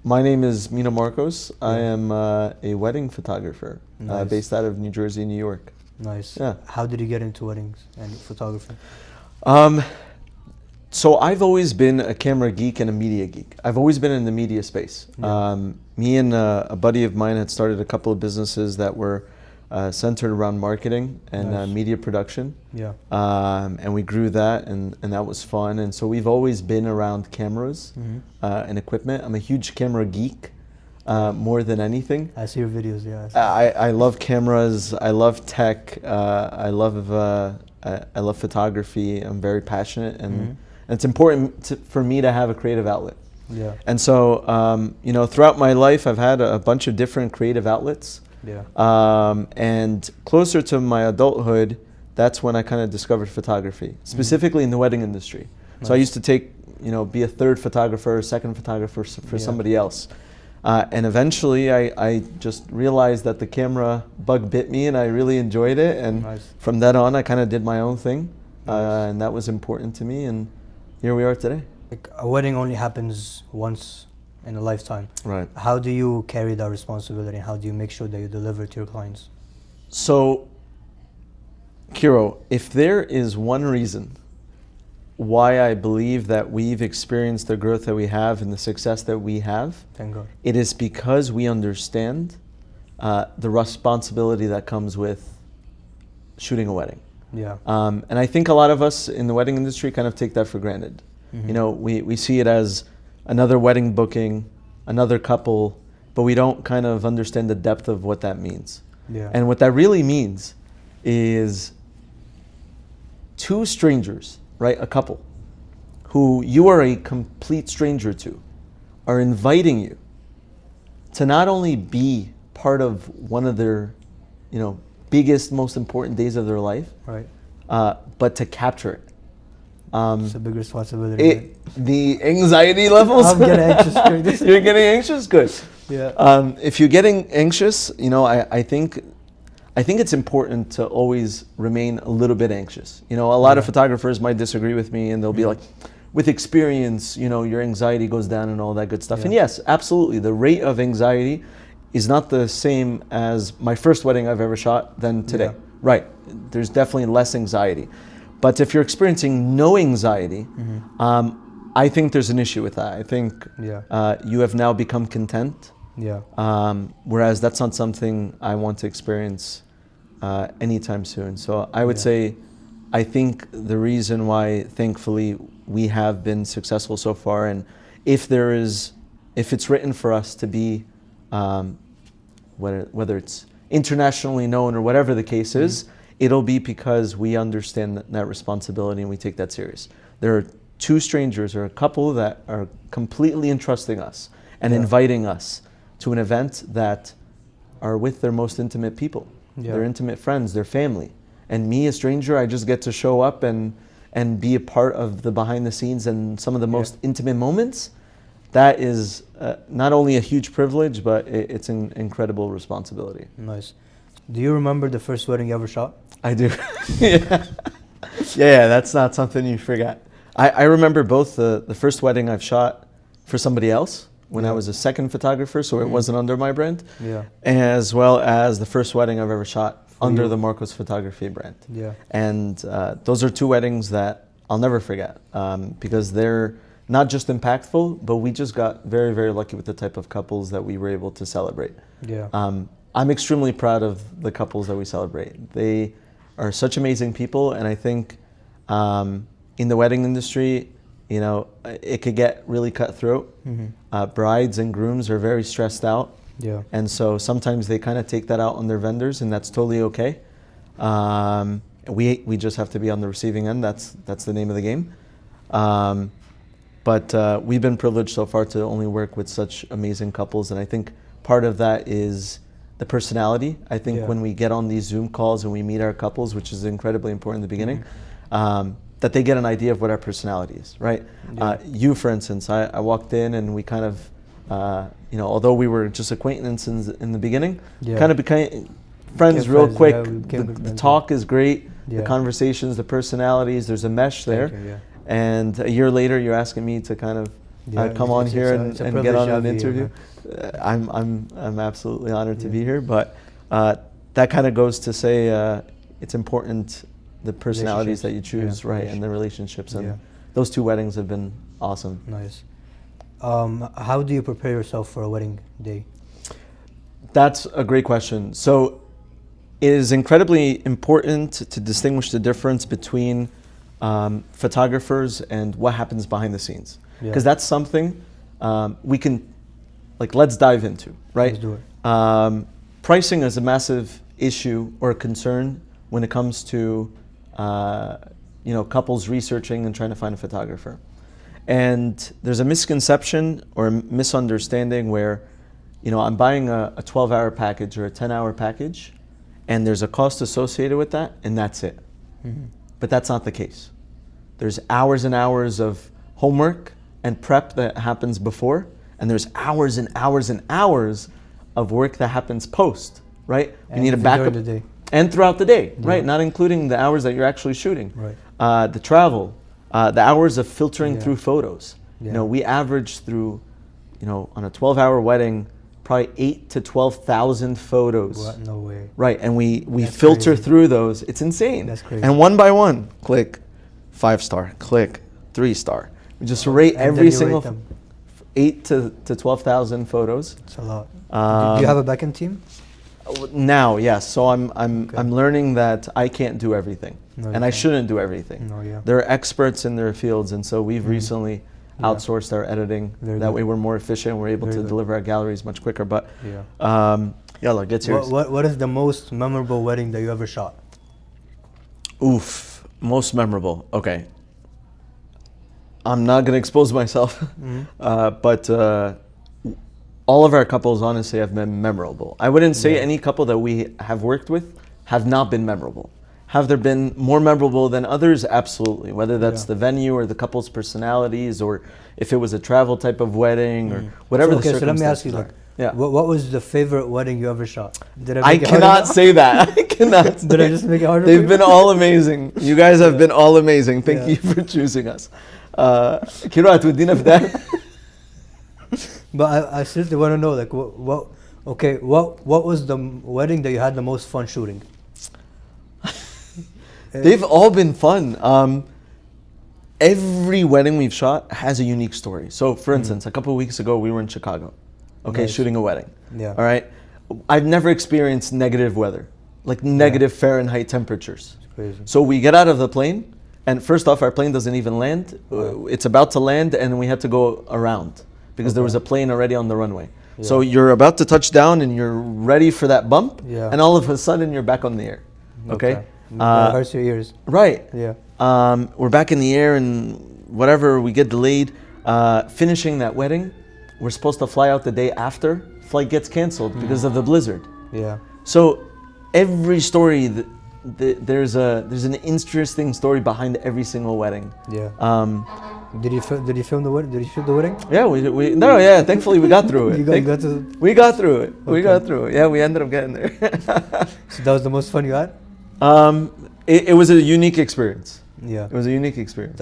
My name is Mina Morcos. I am a wedding photographer Nice. based out of New Jersey, New York. Nice. Yeah. How did you get into weddings and photography? Um, so I've always been a camera geek and a media geek. I've always been in the media space. Yeah. Me and a buddy of mine had started a couple of businesses that were centered around marketing and Nice. media production. Yeah. And we grew that, and that was fun. And so we've always been around cameras and equipment. I'm a huge camera geek, more than anything. I see your videos, yeah. I love cameras. I love tech. I love photography. I'm very passionate, and it's important for me to have a creative outlet. Yeah. And so, throughout my life, I've had a bunch of different creative outlets. Yeah. And closer to my adulthood, that's when I kind of discovered photography, specifically in the wedding industry. Nice. So I used to be a third photographer, second photographer for somebody else. And eventually I just realized that the camera bug bit me and I really enjoyed it. And Nice. from then on, I kind of did my own thing. Nice. And that was important to me. And here we are today. Like, a wedding only happens once in a lifetime. Right. How do you carry that responsibility? How do you make sure that you deliver to your clients? So, Kiro, if there is one reason why I believe that we've experienced the growth that we have and the success that we have, Thank God. it is because we understand the responsibility that comes with shooting a wedding. Yeah. And I think a lot of us in the wedding industry kind of take that for granted. We see it as another wedding booking, another couple, but we don't kind of understand the depth of what that means. Yeah. And what that really means is two strangers, right, a couple, who you are a complete stranger to, are inviting you to not only be part of one of their, biggest, most important days of their life, Right. but to capture it. It's a big responsibility. Right? The anxiety levels. I'm getting anxious during this. You're getting anxious? Good. Yeah. If you're getting anxious, I think it's important to always remain a little bit anxious. A lot of photographers might disagree with me, and they'll be like, with experience, your anxiety goes down and all that good stuff. Yeah. And yes, absolutely, the rate of anxiety is not the same as my first wedding I've ever shot than today. Yeah. Right. There's definitely less anxiety. But if you're experiencing no anxiety, I think there's an issue with that. I think you have now become content. Yeah. Whereas that's not something I want to experience anytime soon. So I would say, I think the reason why, thankfully, we have been successful so far, and if it's written for us to be, whether it's internationally known or whatever the case is, it'll be because we understand that responsibility and we take that serious. There are two strangers or a couple that are completely entrusting us and inviting us to an event that are with their most intimate people, their intimate friends, their family. And me, a stranger, I just get to show up and be a part of the behind the scenes and some of the most intimate moments. That is not only a huge privilege, but it's an incredible responsibility. Nice. Do you remember the first wedding you ever shot? I do. Yeah, that's not something you forget. I remember both the first wedding I've shot for somebody else when I was a second photographer, so it wasn't under my brand, as well as the first wedding I've ever shot under the Morcos photography brand. Yeah. And those are two weddings that I'll never forget because they're not just impactful, but we just got very, very lucky with the type of couples that we were able to celebrate. Yeah. I'm extremely proud of the couples that we celebrate. They are such amazing people, and I think in the wedding industry, it could get really cutthroat. Brides and grooms are very stressed out, and so sometimes they kind of take that out on their vendors, and that's totally okay. We just have to be on the receiving end. That's the name of the game. But we've been privileged so far to only work with such amazing couples, and I think part of that is the personality. I think when we get on these Zoom calls and we meet our couples, which is incredibly important in the beginning, that they get an idea of what our personality is, right? You, for instance, I walked in and we kind of, although we were just acquaintances in the beginning, kind of became friends real quick. The talk is great, the conversations, the personalities, there's a mesh there. And a year later, you're asking me to kind of Yeah, come on here it's a and get privilege on to have an you here, interview. I'm absolutely honored to Yeah. be here. But that kind of goes to say it's important the personalities that you choose, Yeah, right, and the relationships. And Yeah. those two weddings have been awesome. Nice. How do you prepare yourself for a wedding day? That's a great question. So it is incredibly important to distinguish the difference between photographers and what happens behind the scenes. Yeah. Because that's something we can, like, let's dive into, right? Let's do it. Pricing is a massive issue or concern when it comes to couples researching and trying to find a photographer. And there's a misconception or a misunderstanding where, I'm buying a 12-hour package or a 10-hour package, and there's a cost associated with that, and that's it. Mm-hmm. But that's not the case. There's hours and hours of homework and prep that happens before, and there's hours and hours and hours of work that happens post, right? And You need a even backup. during the day. And throughout the day, right? Yeah. Not including the hours that you're actually shooting. Right. The travel, the hours of filtering Yeah. through photos. Yeah. We average through, on a 12-hour wedding, probably 8,000 to 12,000 photos. What? No way. Right, and we That's filter crazy. through those. It's insane. That's crazy. And one by one, click 5-star, click 3-star. We just rate And then every you single rate them. 8,000 to 12,000 photos. It's a lot. Do you have a backend team? Now, yes. So I'm Okay. learning that I can't do everything, No, and you I can't. shouldn't do everything. No, yeah. They're experts in their fields, and so we've recently Yeah. outsourced our editing. Very that good. way, we're more efficient. We're able Very to good. deliver our galleries much quicker. But Yeah. yalla, get serious. What is the most memorable wedding that you ever shot? Oof, most memorable. Okay. I'm not gonna expose myself, but all of our couples honestly have been memorable. I wouldn't say Yeah. any couple that we have worked with have not been memorable. Have there been more memorable than others? Absolutely. Whether that's Yeah. the venue or the couple's personalities, or if it was a travel type of wedding, or whatever So, the okay, so let me ask circumstances you, are. like, Yeah. what was the favorite wedding you ever shot? Did I make it hard cannot enough? say that. I cannot. Did I say- just make it harder? for They've you? been all amazing. You guys have been all amazing. Thank Yeah. you for choosing us. Kirat, ودينا في ده. But I seriously want to know, like, what was the wedding that you had the most fun shooting? They've all been fun. Every wedding we've shot has a unique story. So, for instance, a couple of weeks ago, we were in Chicago, Nice. shooting a wedding. Yeah. All right. I've never experienced negative weather, like negative Fahrenheit temperatures. It's crazy. So we get out of the plane, and first off, our plane doesn't even land. It's about to land, and we had to go around because there was a plane already on the runway. So Yeah. you're about to touch down, and you're ready for that bump, Yeah. and all of a sudden you're back on the air. Okay. That hurts your ears. Right. Yeah. We're back in the air, and whatever, we get delayed. Finishing that wedding, we're supposed to fly out the day after. Flight gets canceled because of the blizzard. Yeah. So every story, there's an interesting story behind every single wedding. Yeah. Um, Did you film the wedding? Did you shoot the wedding? yeah. Thankfully, we got through it. You got to. We got through it. We Okay. got through it. Yeah, we ended up getting there. So that was the most fun you had. It was a unique experience. Yeah. It was a unique experience.